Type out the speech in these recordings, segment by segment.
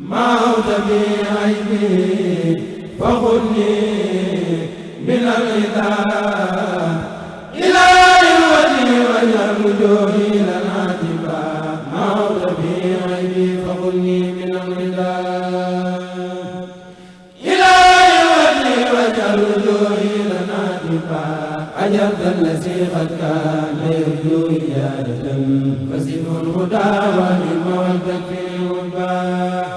موت بعيبي فخذني من الغذاء إلى الوجه واجعل وجوهي لنا تبا موت بعيبي فخذني من الغذاء إلى الوجه واجعل وجوهي لنا تبا أجرت الذي قد كان يرجو إجادة فزده الهدى والعلم والتكفير والباب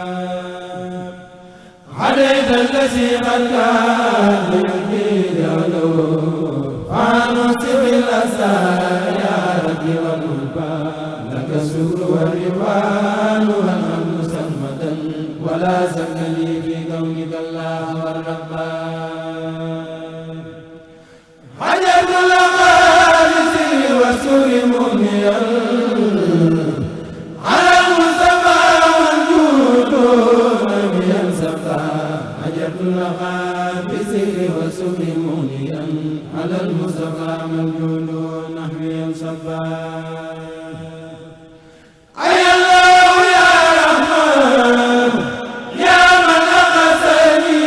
هديت الذي قد كان يرجو إجادة فانصف الأسى يا ربي والملبى لك الشكر والرضوان والحمد سرمدا ولا سكني في كونك الله والربان حجر الأقالس وسر مغنيا على المصطفى والجود لم ينسفا حجر الأقالس وسر مغنيا على المصطفى والجود نحو ينسفا أي الله يا رحمن يا من أقسني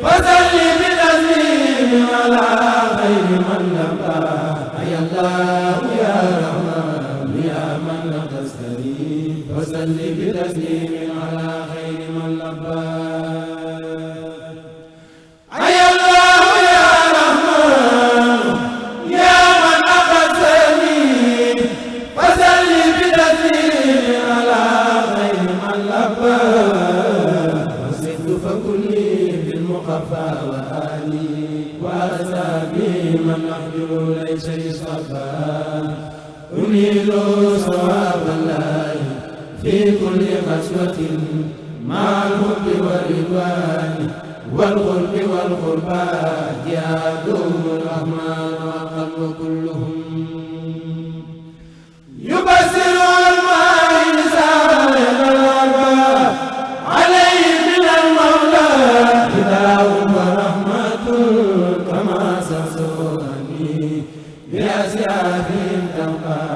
فصل بتسليم على من نبى أي الله يا رحمن يا من تستري فصل بتسليم على خير من نبى أي الله يا رحمن يا من أقسني فصل بتسليم على خير من نبى وزدت فكلي بالمخفى وآلي وأسابي من أخبر ليس يصفى أميل صواب الله في كل خشوة مع الحب والرضوان والقرب والقربان جاءهم الرحمن والقلب كلهم يبصر الماء سابق الأرباب عليه من المولى هداه ورحمة كما سسوني بأسياف تبقى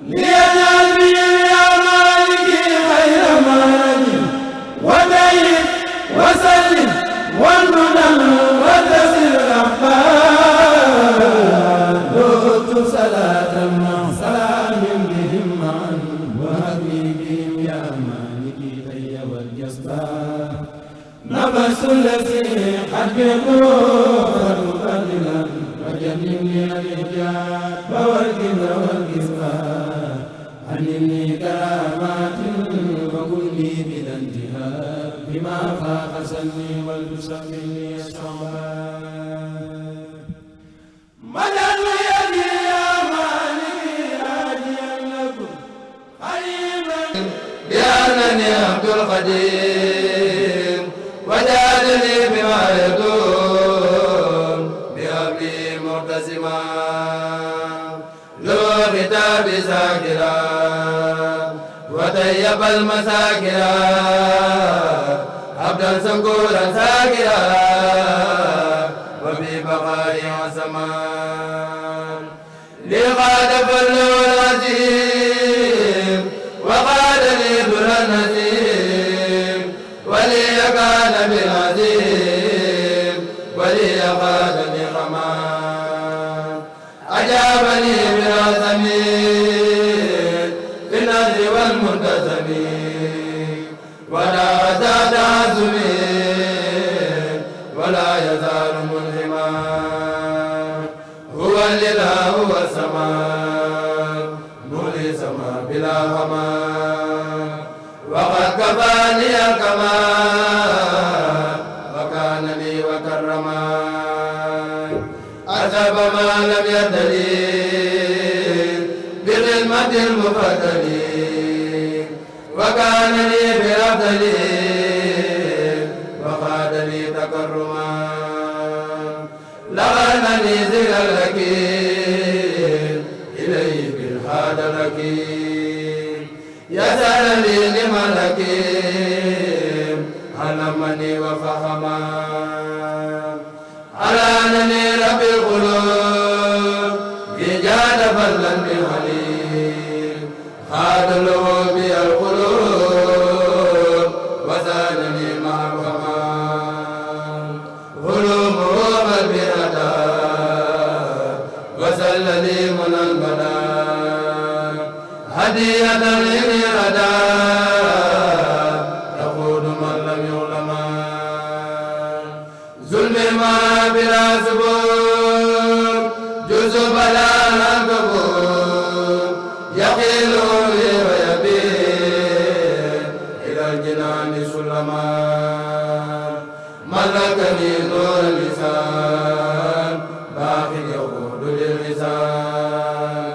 ليجعل بي يا مالكي خير مالك ودين وسلم والمنن وتسر الأخبار دوت صلاة مع سلام بهم معا وهبي بهم يا مالكي خير والجسبار نفس الذي قد بقوة مقللا وجنبني الإجاب والكبر والكسبان علمني كرامات وكن لي بلا انتهاء بما فاق سني والتسمني الصعبان مدد يدي يا مالكي راجيا لكم قريبا بأنني عبد القدير وجادني بما يدوم بأبي مرتزما له كتاب ساكرا وطيب المساكرا عبدا سكورا ساكرا وفي بقاء وسمان لقد فلو العزيم وقال لي در النسيم ولي كان بالعزيم ولي قاد لغمان أجابني بالعزمين في النذر والمنتسبين ولا زاد عزمين ولا يزال ملهما هو الإله هو السماء مولي سما بلا غمان وقد كفاني الكمال وكان لي وكرمان أذهب ما لم يدلي بالعلمة المفضل وكان لي بأفضل وقاد لي تكرما لغنني ذكر الحكيم إليه بالحاد الحكيم يسأل لي لمن حكيم علمني وفهما أرانني رب القلوب إجاد فضلا بحليم خاد له بي القلوب هدية للردى تقود من لم يعلم ظلم ما بلا سبور جزء بلا نكبور يقيل ويبين إلى الجنان سلما ملكني نور اللسان باقي يقود للميزان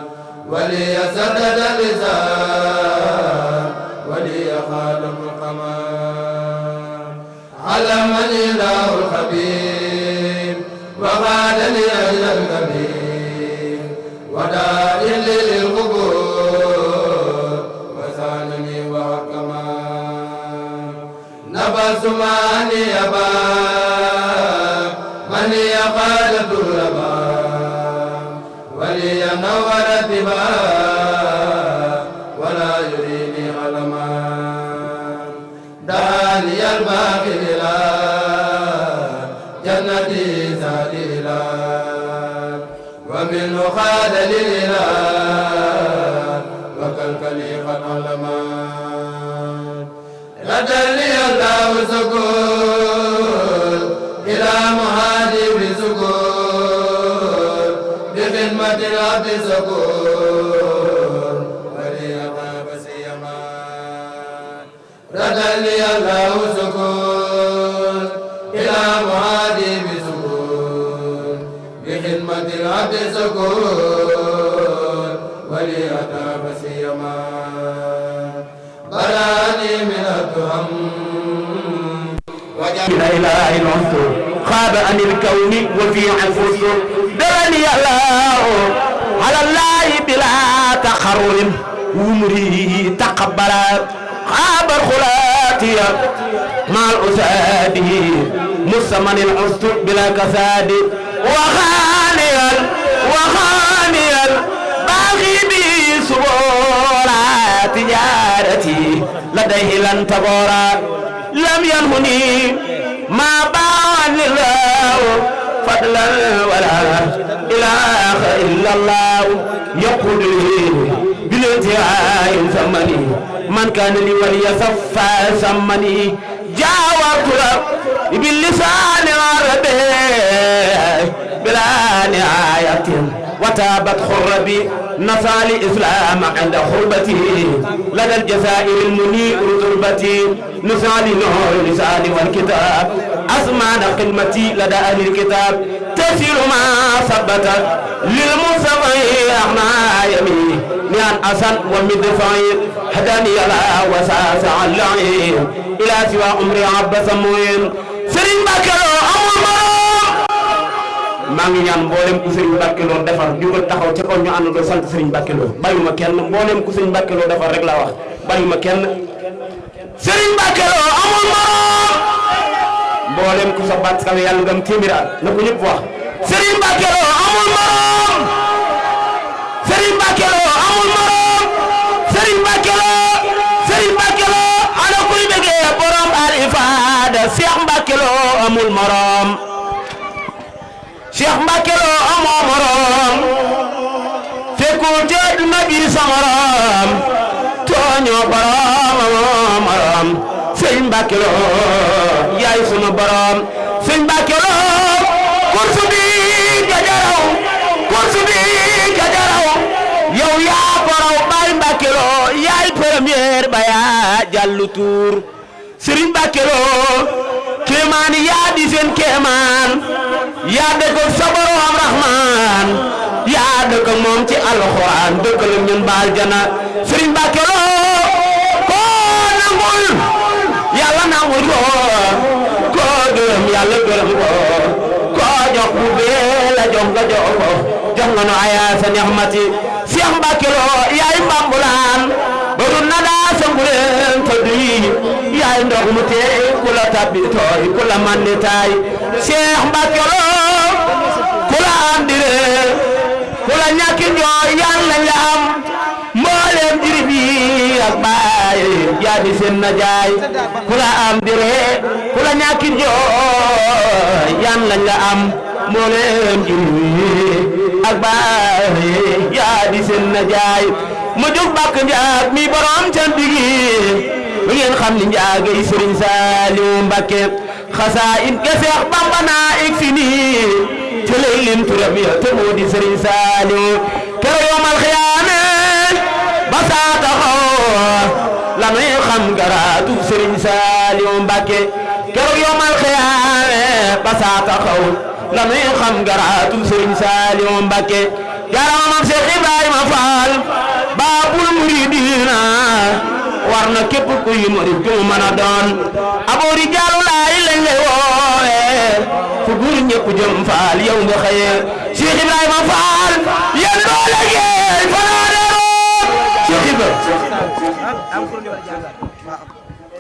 ولي سدد اللسان ولي خادم القمر علمني الله الخبير وقالني أجل الكبير وداعي للقبور وسانني وحكما نبس ماني أبا من يقال الربا ولي نور الدبا ولا يريني علما داني الباقي إلى جنتي ذات إلى ومنه خاد للإله وكالكلي قد علما ردني الله سكون إلى مهادي بسكون بخدمة العبد سكون ولي أطاب سيما ردني الله سكون إلى مهادي بسكون بخدمة العبد سكون ولي أطاب سيما براني من التهم لا إله إلا أنت خاب عن الكون وفي أنفس درني الله على الله بلا تقرر عمري تقبل خاب الخلاتي مع الأساد مسمن العست بلا كساد وخانيا باغي بي سبورا تجارتي لديه لن تبورا لم ينهني ما بان الله فضلا ولا إله إلا الله يقول لي بالانتهاء ثمني من كان لي وليصفى ثمني جاورت له باللسان العربي بلا نهاية وتابت خربي نصى الإسلام عند خربتي لدى الجزائر المنير تربتي نصى لنور لساني والكتاب أسمان قمتي لدى أهل الكتاب تسير ما ثبت للمصطفى أحنا يمي نيان أسن ومدفعي هداني لا وساس اللعين إلى سوى عمري عبس موين سرين باكلو أمول maa ngi ñaan mboolem ku Serigne Mbacke Lo defar ñu ko taxaw ca kaw ñu àndandoo sant Serigne Mbacke Lo bàyyuma kenn mboolem ku Serigne Mbacke Lo defar rek laa wax bàyyuma kenn Serigne Mbacke Lo amul morom mboolem ku sa baat kawe yàlla ngam téeméer na ko ñëpp wax Serigne Mbacke Lo amul morom Serigne Mbacke Lo amul morom Serigne Mbacke Lo ana kuy bëggee borom al ifada Cheikh Mbacke Lo amul morom Cheikh Mbacke Lo amoo morom fekkul te nabi sa morom tooñoo borom amoo morom Sëñ Mbacke Lo yaay sunu borom Sëñ Mbacke Lo kursu bi gajaraw yow yaa ko raw Baay Mbacke Lo yaay premier ba yaa jàllu tuur Sëriñ Mbacke Lo kéemaan yaa di seen kéemaan yaa dëkk ak sa borom Rahman yaa dëkk ak moom ci alxuraan dëkk la ñun baal jana Sëriñ Mbacke Lo koo nangul yàlla nangul ko koo gërëm yàlla gërëm ko koo jox bu bee la jox nga jox ko jox nga no ayaa sa ñaxmati Cheikh Mbacke Lo yaay mbambulaan baru na daa sanguleen fa duyi yaay ndox mu tee ku la tabbi tooy ku la mandi taay Cheikh Mbacke Lo ku la andire ku la ñàkki njooy yàlla la am mbooleem jirib yi ak baay yaa di seen na jaay ku la andire ku la ñàkki njooy yàlla la am mbooleem jiri ak baay yaa di seen na jaay ma jóg bàkk njaag mi borom cant gi ba ngeen xam ni njaagay Sëriñ Saaliw Mbàkke xasaa in ke Seex Bamba naa ik fi nii te lay lim turam ya te moo di Sëriñ Saaliw kero yoomal xiyaame ba saa taxaw la nuy xam garaatu Sëriñ Saaliw Mbàkke kero yoomal xiyaame ba saa taxaw la nuy xam garaatu Sëriñ Saaliw Mbàkke jaaraamam Seex Ibrahima Faal baabul muridiina war na képp kuy murid ku mën a doon aboori jaalu laay lañ lay woowe fu góor ñëpp jëm faal yow nga xëye Cheikh Ibrahima Faal yéen doo liggéey fanaane root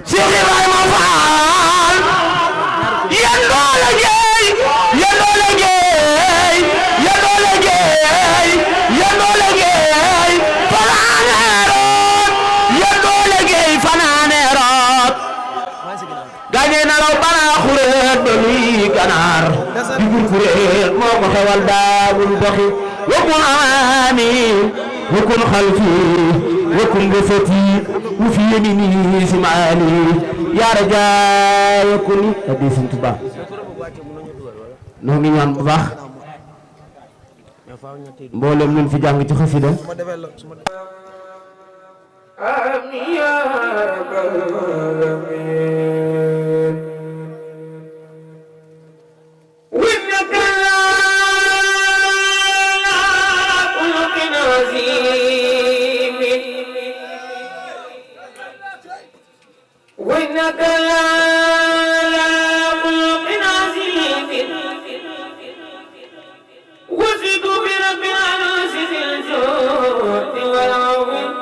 Cheikh Ibrahima Faal yéen doo liggéey yéen doo liggéey yéen doo liggéey yéen doo liggéey fanaane root yéen doo liggéey fanaane root gañe na law banaa xureet ba luy ganaar di gur kureet moo ko xewal daagul doxi wakun amaami wakun xalfi wakun gësati wu fi yemini simaali yaa rajaa yakuni addi Sëriñ Tuubaa noo ngi ñaan bu baax mboolem luñ fi jàng ci xasida آمين يا رب العالمين وإنك لا خلق عظيم وإنك لا خلق عظيم وزد برب العروس ذي الجود والعظيم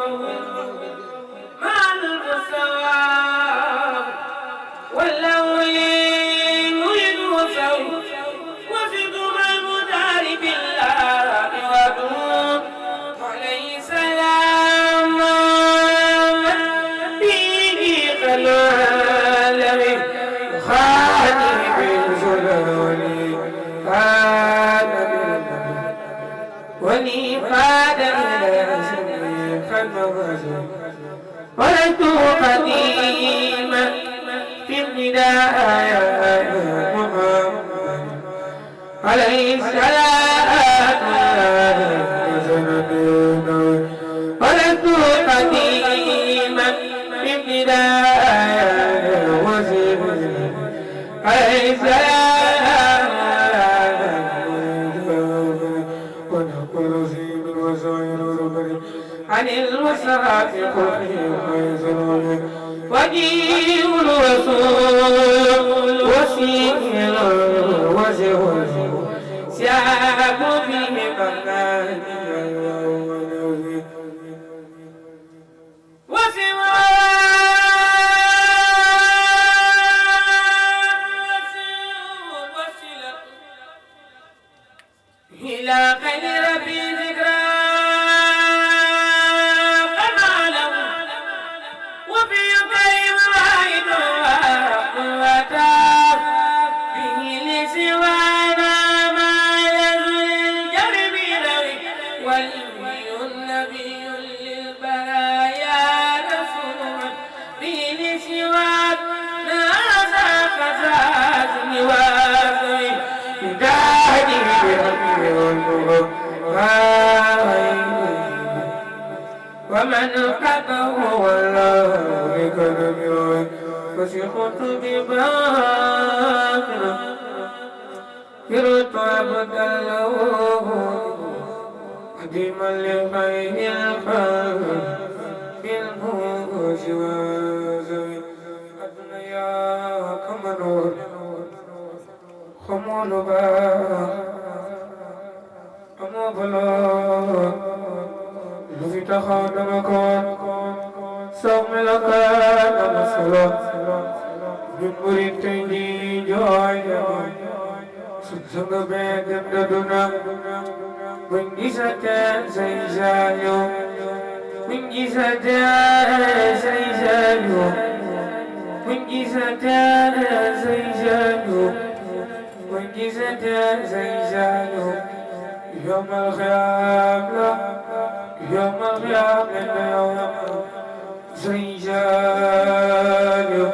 ولدت قديما في البداية محمد عليه الصلاة ولدت قديما في البداية عليه الصلاة ونقول زين وزين ربنا عن المصرف خير وجيب الرسول وسيل وزهر سياب فيه بغداد وسوى إلى خير ربي ذكرى ومن قده والله لكن بيوي وسيخط بباكر كرت عبد الله قديما لخير الخير بالبوس وزوي أدنياك منور خمول باك أمو بلاد لفي تخانم كون سوم لكان مسلم جمهوري تنجي جوي سنسنگ بيدم ددنا بنجي ستان سيسانيو بنجي ستان سيسانيو بنجي ستان سيسانيو بنجي gisante say Saliou yomal xiyaam la yomal xiyaam la yow say Saliou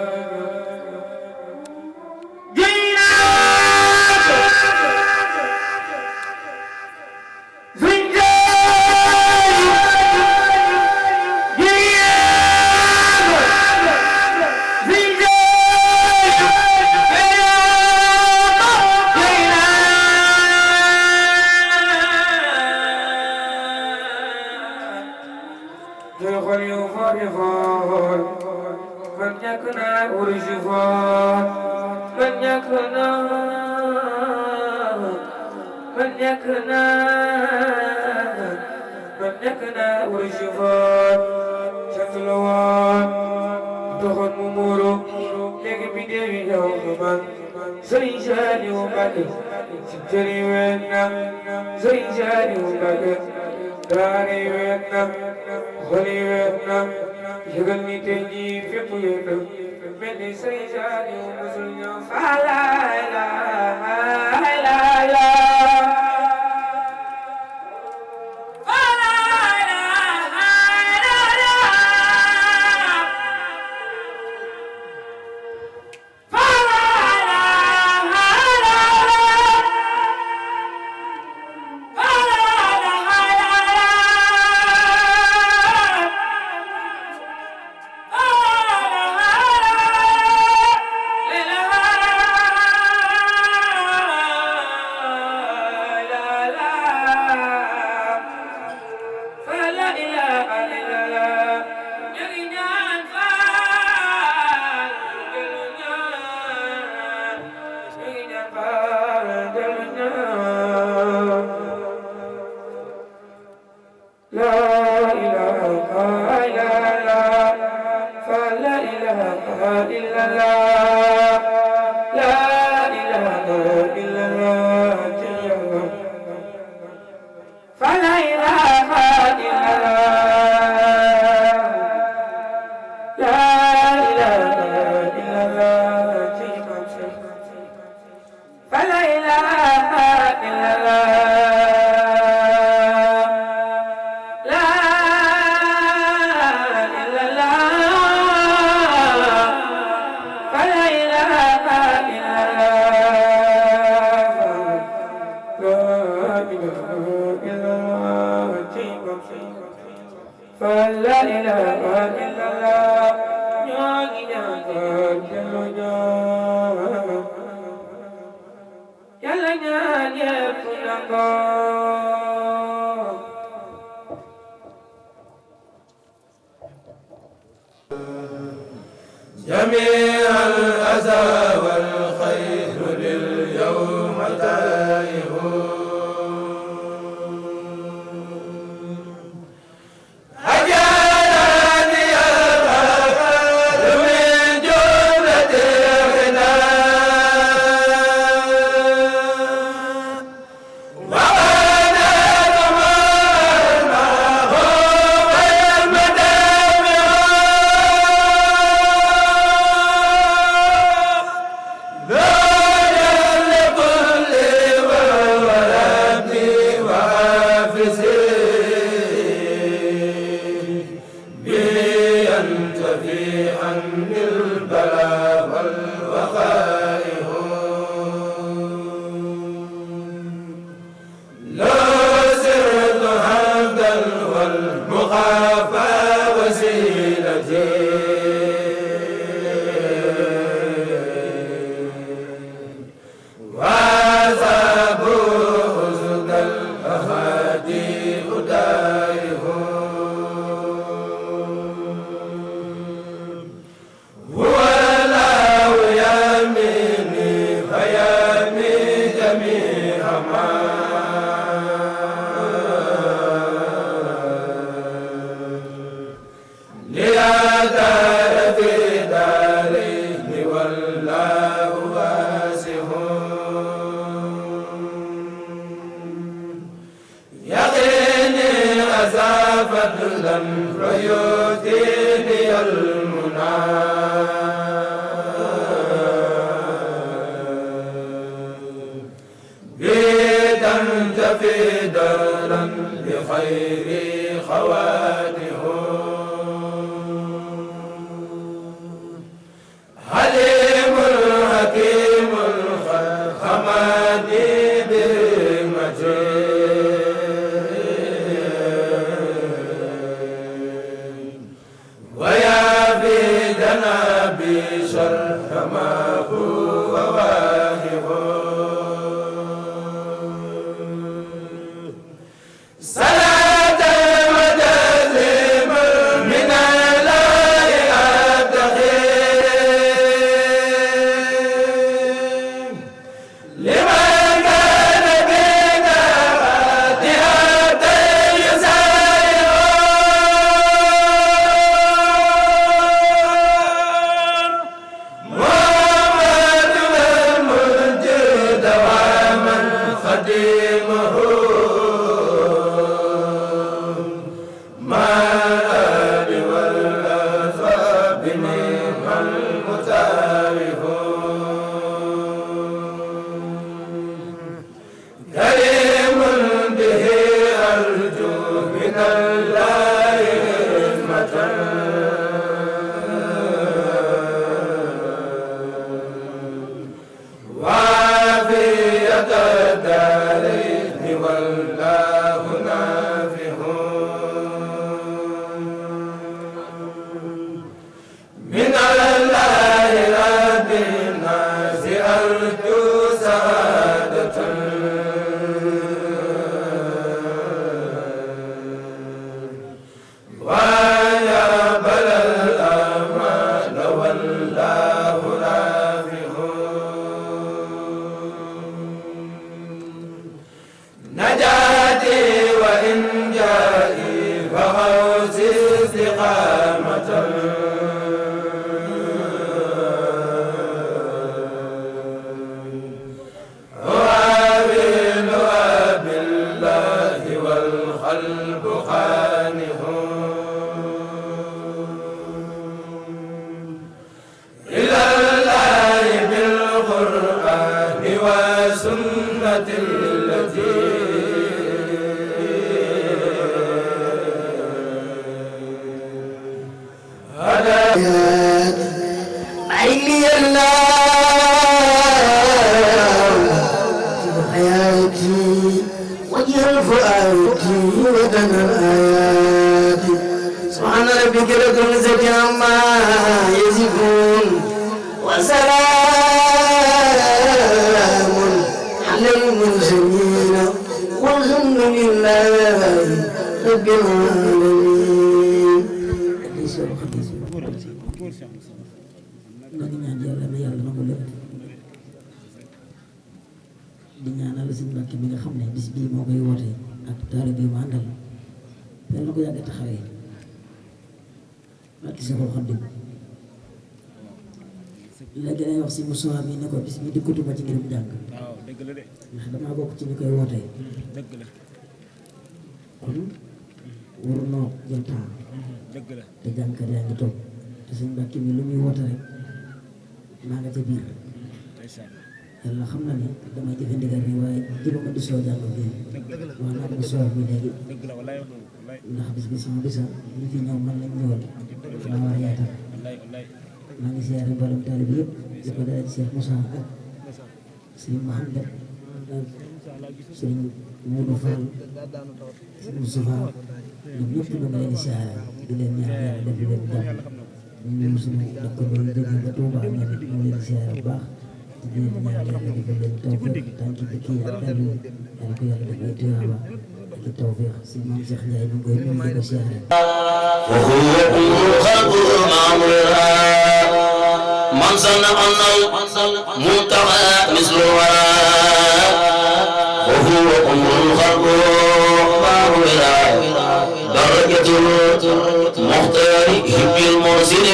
كلا بخير خواته حليم حكيم خمادي بالمجيد ويا في جنابي شرح ما هو واهب صلاة وتسليما من الله الدخيل لمن كان بنا فاتحة يسائرون محمد المنجد ومن خديمه مع الآل والأصحاب نعم المتابعون كريم به أرجو من الله رحمة وعافية الدارين والله نافع من الله رب الناس أرجو سعادة ويقبل الأعمال والله رافع نجاتي وإن جائي فغوصي استقامة أعاونها بالله والقلب خانه إلى الله بالقرآن وسنة التي عيني الله حياتي وجه الفؤاد ودنا الآيات سبحان ربك رب العزة عما يصفون وسلام على المرسلين والحمد لله رب العالمين. ngi ñaan yàlla na yàlla nangu lépp di ñaanal Sëñ Mbàkke mi nga xam ne bis bii moo koy woote ak taalibe bi mu àndal yàlla na ko yàgg taxawee barke Seexul Xadiim léegi day wax si Moussa mi ne ko bis bi dikkatuma ci ngirum jàng ndax damaa bokk ci ñu koy wootee kon waru noo jël temps te jàngkat yaa ngi toog te Sëñ Mbàkke mi lu muy woote rek maa nga ca biir yàlla xam na ne damay jëfe ndigal bi waaye jëluma di soo jàng bi wax naa ko soo bi léegi ndax bis bi sama bisa ñu fi ñëw man lañ ñëwal maa war a yaatal maa ngi siyaare mboolem taalibe bi yëpp di ko dalee ci Cheikh Moussa ak Serigne Mohamed ak Serigne Moudou Fall Serigne Moustapha ñoom ñëpp ñu ngi leen di siyaare di leen ñaan yàlla def leen jàmm ñu suñu dëkk bi jóge ba Touba ñoom it ñu leen di siyaare bu baax di leen ñaan yàlla defal leen tawfeex tànk dëkk yi ak dal yi yàlla ko yàlla def ay tuyaaba ak i tawfeex si maam Cheikh Ndiaye ñu ngi koy nuyu di ko siyaare من ظن أن المنتهى مثل الوراء وهو أمر الخلق الله إلى درجة المختار هب المرسل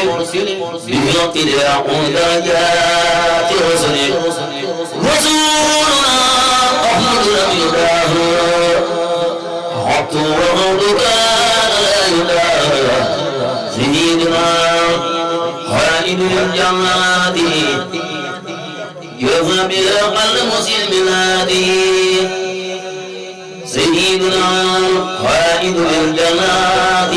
به اقتداء درجات رسل رسولنا أحمد نبي الله حط وغضك لا إله سيدنا خالد الجنات يفهم بها قلب مسلم هادي سيدنا القائد للجنات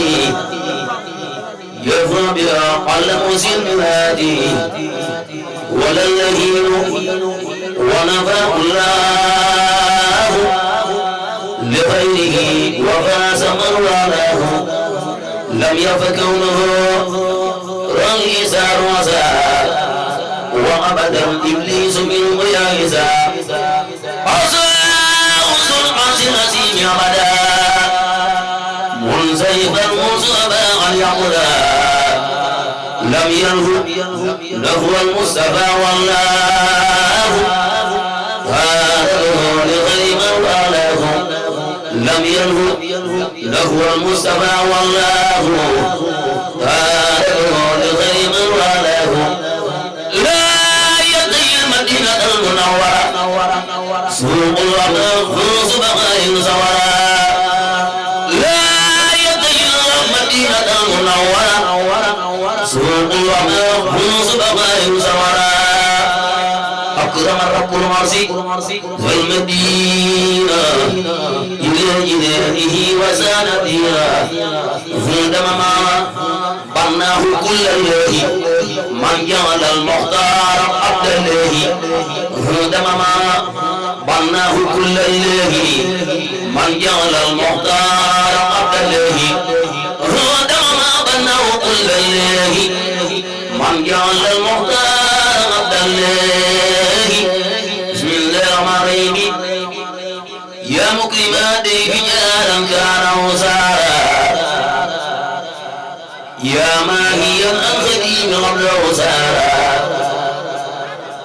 يفرح بها قلم سناتي ولا اللهين ونفع الله لغيره وفاز من والاه لم يف كونه رئيسا رؤساء وأبدا إبليس من قياسا عصا العرش العظيم أبدا منزيفا مصابا عن يعقدا لم ينه له المصطفى والله هذا لغير من والاه لم ينه له المصطفى والله هذا لغير من والاه لا يدعي المدينة المنورة سوق الرحمن خلص بغير زورا لا يدعي المدينة المنورة سوق الرحمن خلص بغير زورا أكرم الرب المرسي والمدينة إلى جنانه وسانتها عندما بناه كل الله من جعل المختار عبد الله عندما بناه كل الله من جعل المختار عبد الله عندما بناه كل الله من جعل المختار عبد الله بسم الله الرحمن الرحيم يا مكرمات رجالا كان وسارا يا ماهيا الخديم قبل وسارا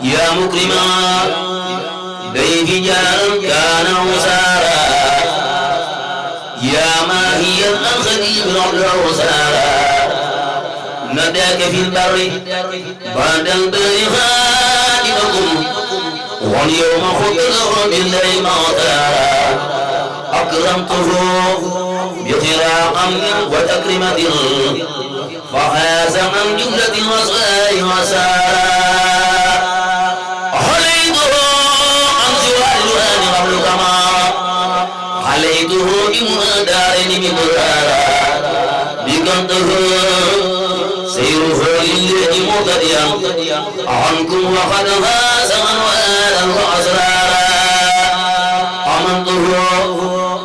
يا مكرما ضيف رجالا كان وسارا يا ماهيا الخديم قبل وسارا نداك في البر بعد البر خادمكم واليوم خذله بالله موتارا أكرمته بخراق وتكرمة فحاز عن جملة الوصايا وسارا حليته عن سوى الجهان قبل كما حليته بمنى دارين بمرارا بقنته سيره لله مبتدئا عنكم وقد فاز من وآلا وأسرارا أمنته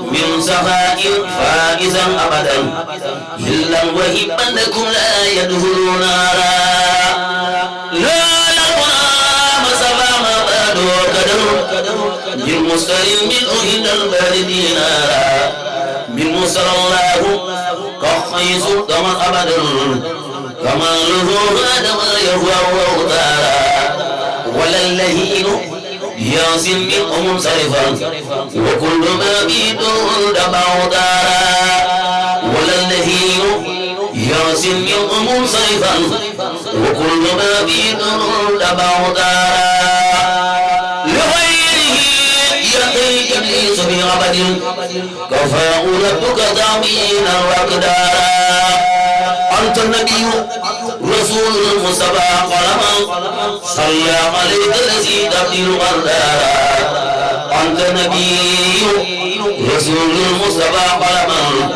من سخاء فائزا أبدا إلا وهبا لكم لا يدخل نارا لا لقنا مسافا ما بادوا كدر بالمسترم بالأهل الباردين نارا بالمسر الله كخيس دما أبدا كماله هذا ما يهوى وغتارا ولا اللهين ياسم منهم منصرفا وكل ما بيدون دبع دارا ولا اللهين ياسم منهم منصرفا وكل ما بيدون دبع دارا لغيره يقي إبليس بعبد كفاه ربك تعبينا وأقدارا أنت النبي رسول المصطفى قلما صلى عليك الذي تبدل غردارا أنت النبي رسول المصطفى قلما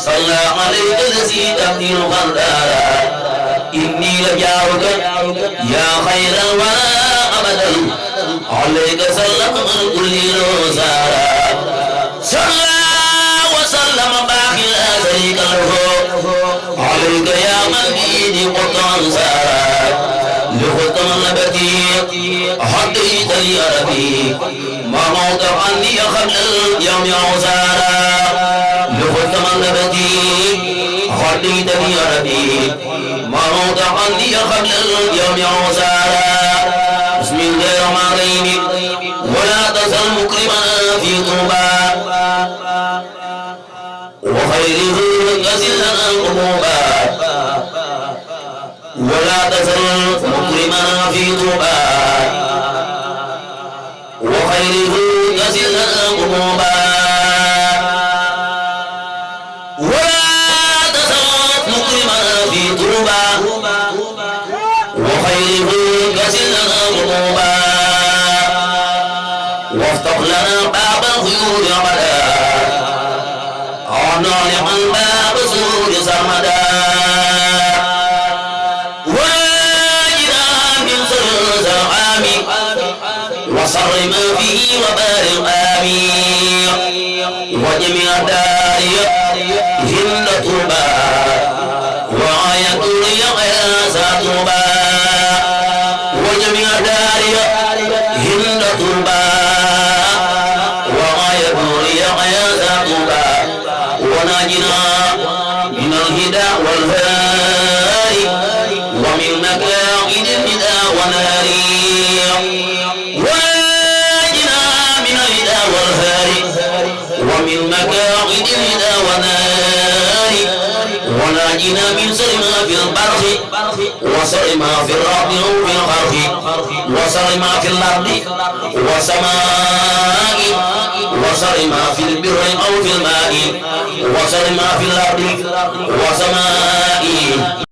صلى عليك الذي تبدل غردارا إني لجارك يا خير الورى أبدا عليك سلم من كل نصارى صلى وسلم باقي لا شريك له عليك يا من بيدي قطعا سارا لختم النبتي حديت لي ربي ما موت عني قبل اليوم عسارا لختم النبتي حديت لي ربي ما موت عني قبل اليوم عسارا بسم الله الرحمن الرحيم ولا تزل مكرما في طوبى وخيره يزل القلوبا ولا تزل مكرما في طوبى وخيره يزل القلوبا ولا تزل مكرما في طوبى وخيره يزل القلوبا وافتح لنا باب الخيول أبدا الأمير وجميع داري هند طوبى وآية يحيى طوبى وجميع داري هند طوبى وآية يحيى طوبى وناجنا من الهدى والهاري ومن مكائد الهدى وناري وناجنا من الهدى والهاري ومن مكائد الهدى وناري وناجنا من شر ما في البرخ وشر ما في الأرض أو في الغرق وشر ما في الأرض والسماء وشر ما في البر أو في الماء وشر ما في الأرض والسماء